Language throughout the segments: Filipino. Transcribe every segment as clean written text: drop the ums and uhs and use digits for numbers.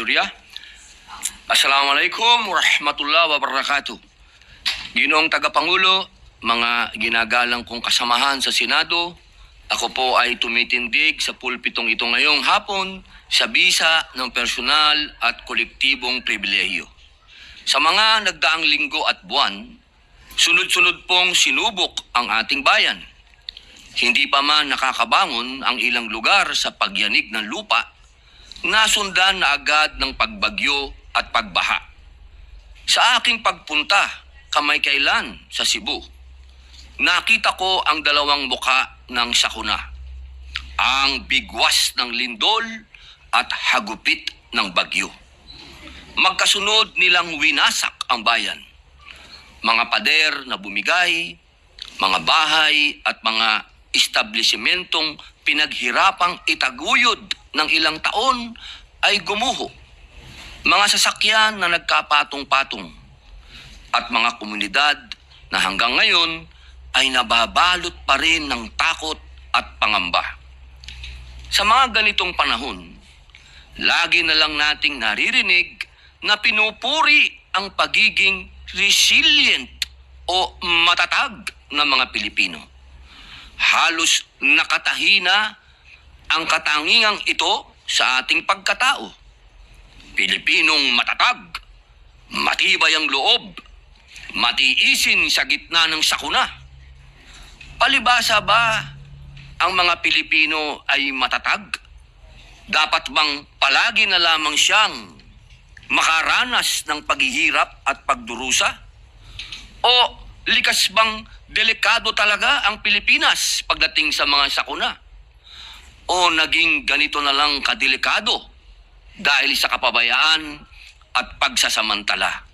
Surya. Assalamualaikum warahmatullahi wabarakatuh. Ginoong Tagapangulo, mga ginagalang kong kasamahan sa Senado, ako po ay tumitindig sa pulpitong ito ngayong hapon sa bisa ng personal at kolektibong pribilehiyo. Sa mga nagdaang linggo at buwan, sunod-sunod pong sinubok ang ating bayan. Hindi pa man nakakabangon ang ilang lugar sa pagyanig ng lupa, nasundan na agad ng pagbagyo at pagbaha. Sa aking pagpunta kamakailan sa Cebu, nakita ko ang dalawang muka ng sakuna, ang bigwas ng lindol at hagupit ng bagyo. Magkasunod nilang winasak ang bayan. Mga pader na bumigay, mga bahay at mga establishmentong pinaghirapang itaguyod ng ilang taon ay gumuho. Mga sasakyan na nagkapatong-patong at mga komunidad na hanggang ngayon ay nababalot pa rin ng takot at pangamba. Sa mga ganitong panahon, lagi na lang nating naririnig na pinupuri ang pagiging resilient o matatag ng mga Pilipino. Halos nakatahina ang katangiang ito sa ating pagkatao. Pilipinong matatag, matibay ang loob, matiisin sa gitna ng sakuna. Palibasa ba ang mga Pilipino ay matatag? Dapat bang palagi na lamang siyang makaranas ng paghihirap at pagdurusa? O likas bang delikado talaga ang Pilipinas pagdating sa mga sakuna? O naging ganito na lang kadelikado dahil sa kapabayaan at pagsasamantala?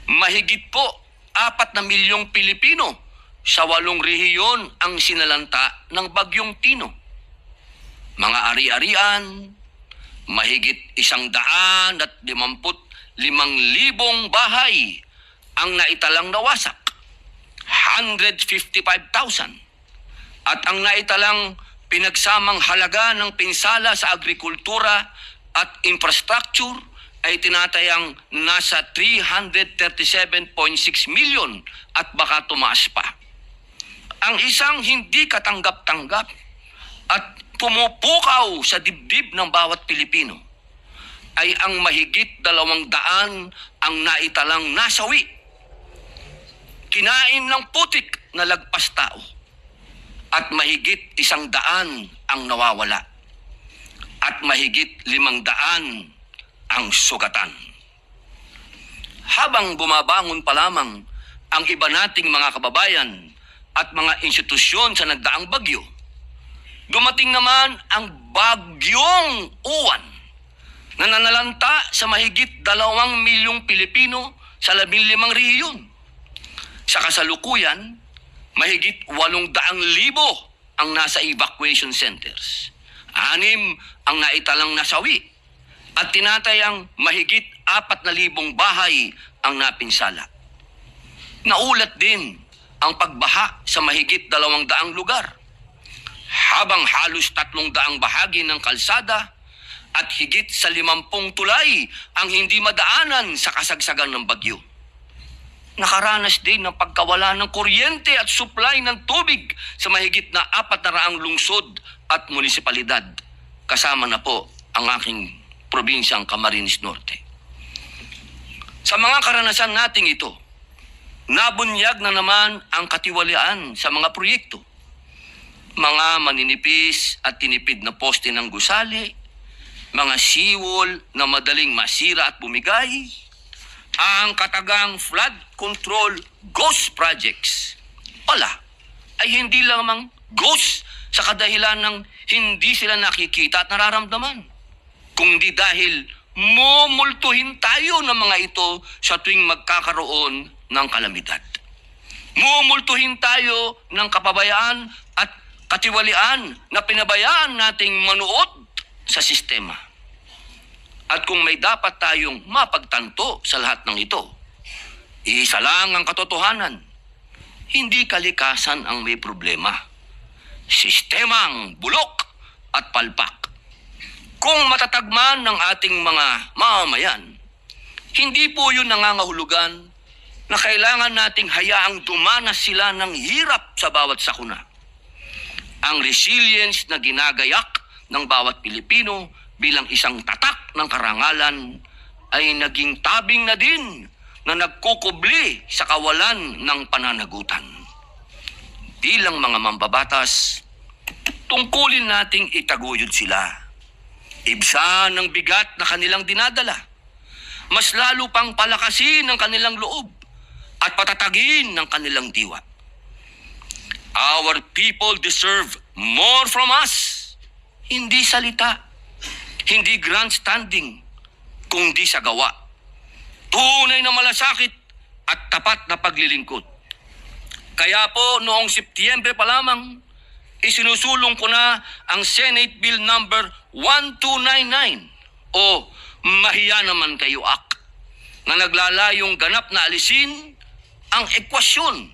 Mahigit po 4 na milyong Pilipino sa 8 rehiyon ang sinalanta ng Bagyong Tino. Mga ari-arian, mahigit 155,000 bahay ang naitalang nawasak, 155,000. At ang naitalang pinagsamang halaga ng pinsala sa agrikultura at infrastructure ay tinatayang nasa 337.6 million at baka tumaas pa. Ang isang hindi katanggap-tanggap at pumupukaw sa dibdib ng bawat Pilipino ay ang mahigit 200 ang naitalang nasawi. Kinain ng putik na lagpas tao at mahigit 100 ang nawawala at mahigit 500 ang sugatan. Habang bumabangon pa lamang ang iba nating mga kababayan at mga institusyon sa nagdaang bagyo, dumating naman ang Bagyong Uwan na nanalanta sa mahigit 2 milyong Pilipino sa 15 rehiyon. Sa kasalukuyan, mahigit 800,000 ang nasa evacuation centers. 6 ang naitalang nasawi at tinatayang mahigit 4,000 bahay ang napinsala. Naulat din ang pagbaha sa mahigit 200 lugar, habang halos 300 bahagi ng kalsada at higit sa 50 tulay ang hindi madaanan sa kasagsagan ng bagyo. Nakaranas din ng pagkawala ng kuryente at supply ng tubig sa mahigit na 400 lungsod at munisipalidad, kasama na po ang aking probinsyang Camarines Norte. Sa mga karanasan nating ito, nabunyag na naman ang katiwalian sa mga proyekto. Mga maninipis at tinipid na poste ng gusali, mga seawall na madaling masira at bumigay, ang katagang flood control ghost projects pala ay hindi lamang ghost sa kadahilan ng hindi sila nakikita at nararamdaman, kundi dahil mumultuhin tayo ng mga ito sa tuwing magkakaroon ng kalamidad. Mumultuhin tayo ng kapabayaan at katiwalian na pinabayaan nating manuot sa sistema. At kung may dapat tayong mapagtanto sa lahat ng ito, isa lang ang katotohanan: hindi kalikasan ang may problema. Sistemang bulok at palpak. Kung matatag man ng ating mga mamamayan, hindi po yun nangangahulugan na kailangan nating hayaang dumanas sila ng hirap sa bawat sakuna. Ang resilience na ginagayak ng bawat Pilipino bilang isang tatak ng karangalan ay naging tabing na din na nagkukubli sa kawalan ng pananagutan. Bilang mga mambabatas, tungkulin nating itaguyod sila. Ibsan ng bigat na kanilang dinadala. Mas lalo pang palakasin ang kanilang loob at patatagin ng kanilang diwa. Our people deserve more from us. Hindi salita, hindi grandstanding, kundi sa gawa. Tunay na malasakit at tapat na paglilingkod. Kaya po noong Setyembre pa lamang, isinusulong ko na ang Senate Bill number 1299 o Mahiya Naman Kayo Act na naglalayong ganap na alisin ang ekwasyon,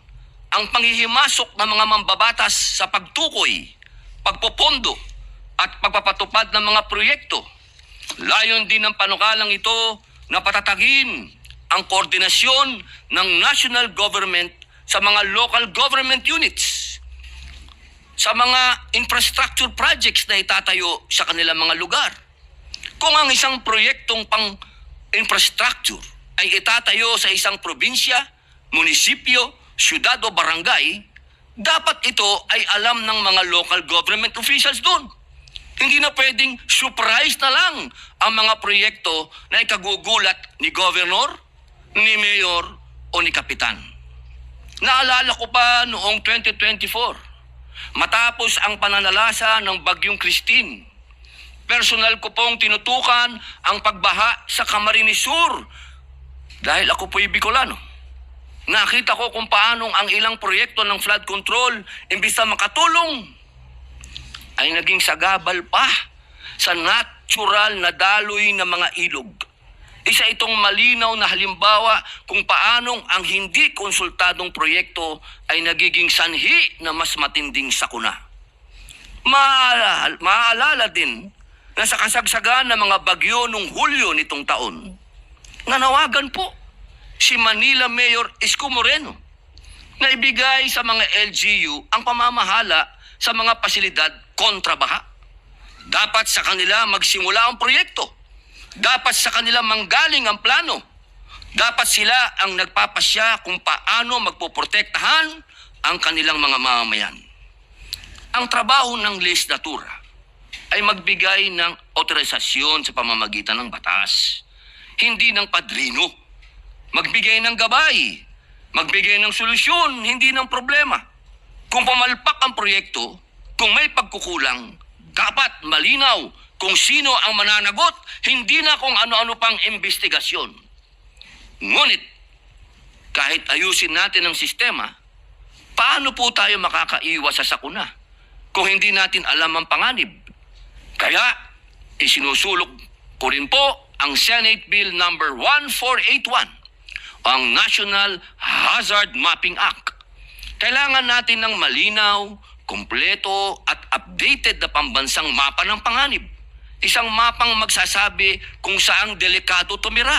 ang panghihimasok ng mga mambabatas sa pagtukoy, pagpopondo at pagpapatupad ng mga proyekto. Layon din ng panukalang ito na patatagin ang koordinasyon ng national government sa mga local government units, sa mga infrastructure projects na itatayo sa kanilang mga lugar. Kung ang isang proyektong pang-infrastructure ay itatayo sa isang probinsya, munisipyo, syudad o barangay, dapat ito ay alam ng mga local government officials doon. Hindi na pwedeng surprise na lang ang mga proyekto na ikagugulat ni governor, ni mayor o ni kapitan. Naalala ko pa noong 2024, matapos ang pananalasa ng Bagyong Christine, personal ko pong tinutukan ang pagbaha sa Camarines Sur dahil ako po'y Bicolano. Nakita ko kung paanong ang ilang proyekto ng flood control, imbis na makatulong, ay naging sagabal pa sa natural na daloy ng mga ilog. Isa itong malinaw na halimbawa kung paanong ang hindi konsultadong proyekto ay nagiging sanhi na mas matinding sakuna. Maaalala din na sa kasagsagan ng mga bagyo noong Hulyo nitong taon, nanawagan po si Manila Mayor Isko Moreno na ibigay sa mga LGU ang pamamahala sa mga pasilidad kontra baha. Dapat sa kanila magsimula ang proyekto. Dapat sa kanila manggaling ang plano. Dapat sila ang nagpapasya kung paano magpoprotektahan ang kanilang mga mamamayan. Ang trabaho ng legislatura ay magbigay ng otorisasyon sa pamamagitan ng batas, hindi ng padrino. Magbigay ng gabay, magbigay ng solusyon, hindi ng problema. Kung pumalpak ang proyekto, kung may pagkukulang, dapat malinaw kung sino ang mananagot, hindi na kung ano-ano pang investigasyon. Ngunit, kahit ayusin natin ang sistema, paano po tayo makakaiwas sa sakuna kung hindi natin alam ang panganib? Kaya, isinusulok ko rin po ang Senate Bill number 1481, ang National Hazard Mapping Act. Kailangan natin ng malinaw, kumpleto at updated na pambansang mapa ng panganib. Isang mapang magsasabi kung saang delikado tumira,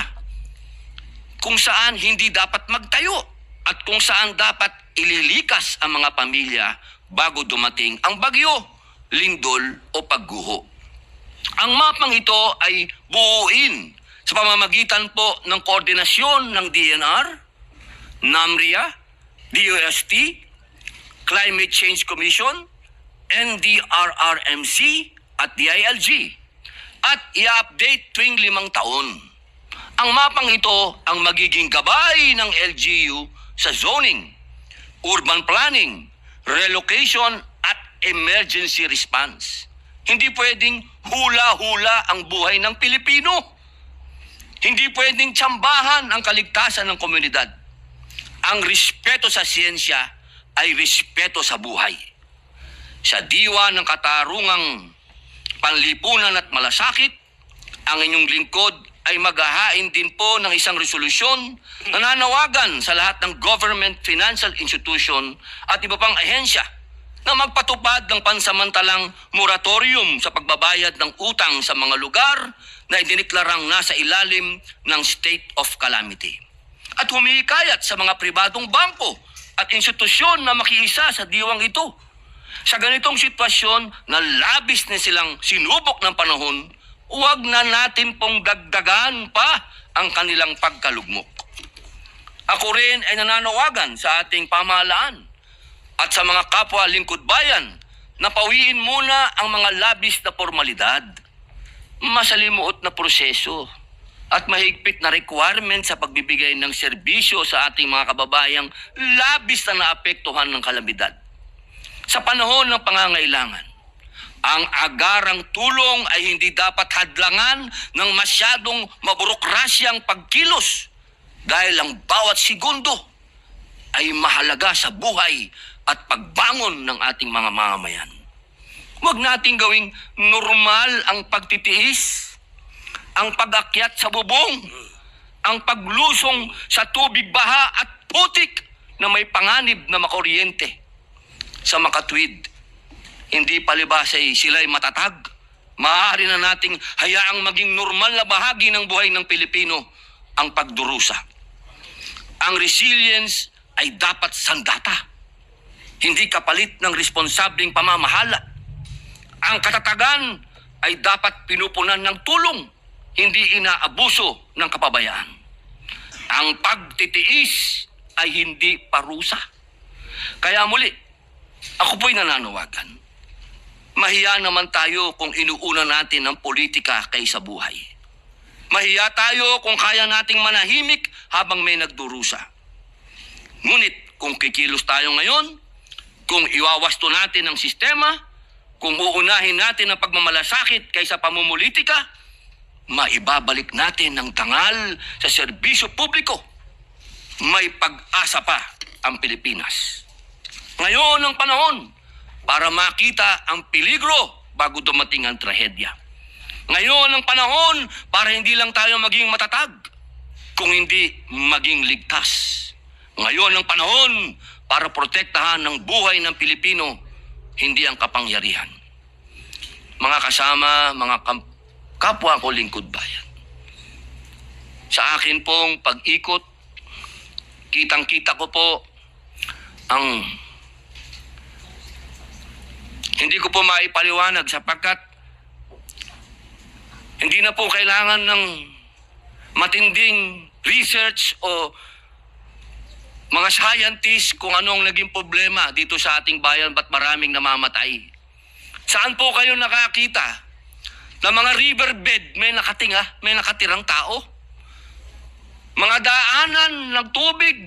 kung saan hindi dapat magtayo, at kung saan dapat ililikas ang mga pamilya bago dumating ang bagyo, lindol o pagguho. Ang mapang ito ay buuin sa pamamagitan po ng koordinasyon ng DNR, NAMRIA, DOST, Climate Change Commission, NDRRMC at DILG. At i-update tuwing 5 taon. Ang mapang ito ang magiging gabay ng LGU sa zoning, urban planning, relocation at emergency response. Hindi pwedeng hula-hula ang buhay ng Pilipino. Hindi pwedeng tsambahan ang kaligtasan ng komunidad. Ang respeto sa siyensya ay respeto sa buhay. Sa diwa ng katarungang panlipunan at malasakit, ang inyong lingkod ay maghahain din po ng isang resolusyon na nanawagan sa lahat ng government financial institution at iba pang ahensya na magpatupad ng pansamantalang moratorium sa pagbabayad ng utang sa mga lugar na idiniklarang nasa ilalim ng state of calamity. At humihikayat sa mga pribadong bangko at institusyon na makiisa sa diwang ito. Sa ganitong sitwasyon na labis na silang sinubok ng panahon, huwag na natin pong dagdagan pa ang kanilang pagkalugmok. Ako rin ay nananawagan sa ating pamahalaan at sa mga kapwa lingkod bayan na pawiin muna ang mga labis na formalidad, masalimuot na proseso at mahigpit na requirement sa pagbibigay ng serbisyo sa ating mga kababayang labis na naapektuhan ng kalamidad. Sa panahon ng pangangailangan, ang agarang tulong ay hindi dapat hadlangan ng masyadong maburokrasyang pagkilos dahil ang bawat segundo ay mahalaga sa buhay at pagbangon ng ating mga mamamayan. Huwag nating gawing normal ang pagtitiis, ang pag-akyat sa bubong, ang paglusong sa tubig baha at putik na may panganib na makuryente. Sa makatwid, hindi palibas ay sila'y matatag. Maaari na nating hayaang maging normal na bahagi ng buhay ng Pilipino ang pagdurusa. Ang resilience ay dapat sandata, hindi kapalit ng responsableng pamamahala. Ang katatagan ay dapat pinupunan ng tulong, hindi inaabuso ng kapabayaan. Ang pagtitiis ay hindi parusa. Kaya muli, ako po'y nananawagan. Mahiya naman tayo kung inuuna natin ang politika kaysa buhay. Mahiya tayo kung kaya nating manahimik habang may nagdurusa. Ngunit kung kikilos tayo ngayon, kung iwawasto natin ang sistema, kung uunahin natin ang pagmamalasakit kaysa pamumulitika, maibabalik natin ang tangal sa serbisyo publiko. May pag-asa pa ang Pilipinas. Ngayon ang panahon para makita ang peligro bago dumating ang trahedya. Ngayon ang panahon para hindi lang tayo maging matatag, kung hindi maging ligtas. Ngayon ang panahon para protektahan ng buhay ng Pilipino, hindi ang kapangyarihan. Mga kasama, mga kapwa ko lingkod bayan. Sa akin pong pag-ikot, kitang-kita ko po ang hindi ko po maipaliwanag sapagkat hindi na po kailangan ng matinding research o mga scientists kung anong naging problema dito sa ating bayan, ba't maraming namamatay. Saan po kayo nakakita na mga riverbed may nakatirang tao? Mga daanan ng tubig,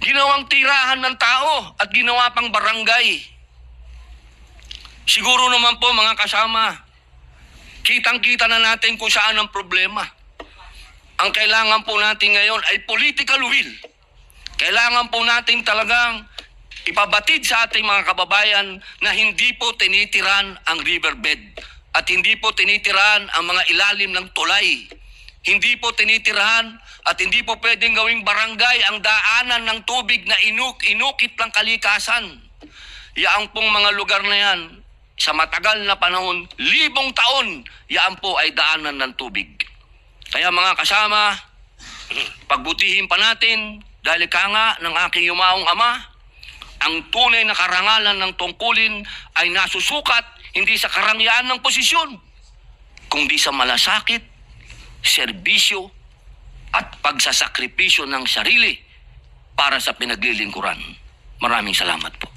ginawang tirahan ng tao at ginawa pang barangay. Siguro naman po mga kasama, kitang-kita na natin kung saan ang problema. Ang kailangan po natin ngayon ay political will. Kailangan po natin talagang ipabatid sa ating mga kababayan na hindi po tinitiran ang riverbed at hindi po tinitiran ang mga ilalim ng tulay. Hindi po tinitirahan at hindi po pwedeng gawing barangay ang daanan ng tubig na inukit ng kalikasan. Yaan pong mga lugar na yan, sa matagal na panahon, 1,000 taon, yaan po ay daanan ng tubig. Kaya mga kasama, pagbutihin pa natin, dahil ka nga ng aking yumaong ama, ang tunay na karangalan ng tungkulin ay nasusukat hindi sa karangyaan ng posisyon, kundi sa malasakit, serbisyo, at pagsasakripisyo ng sarili para sa pinaglilingkuran. Maraming salamat po.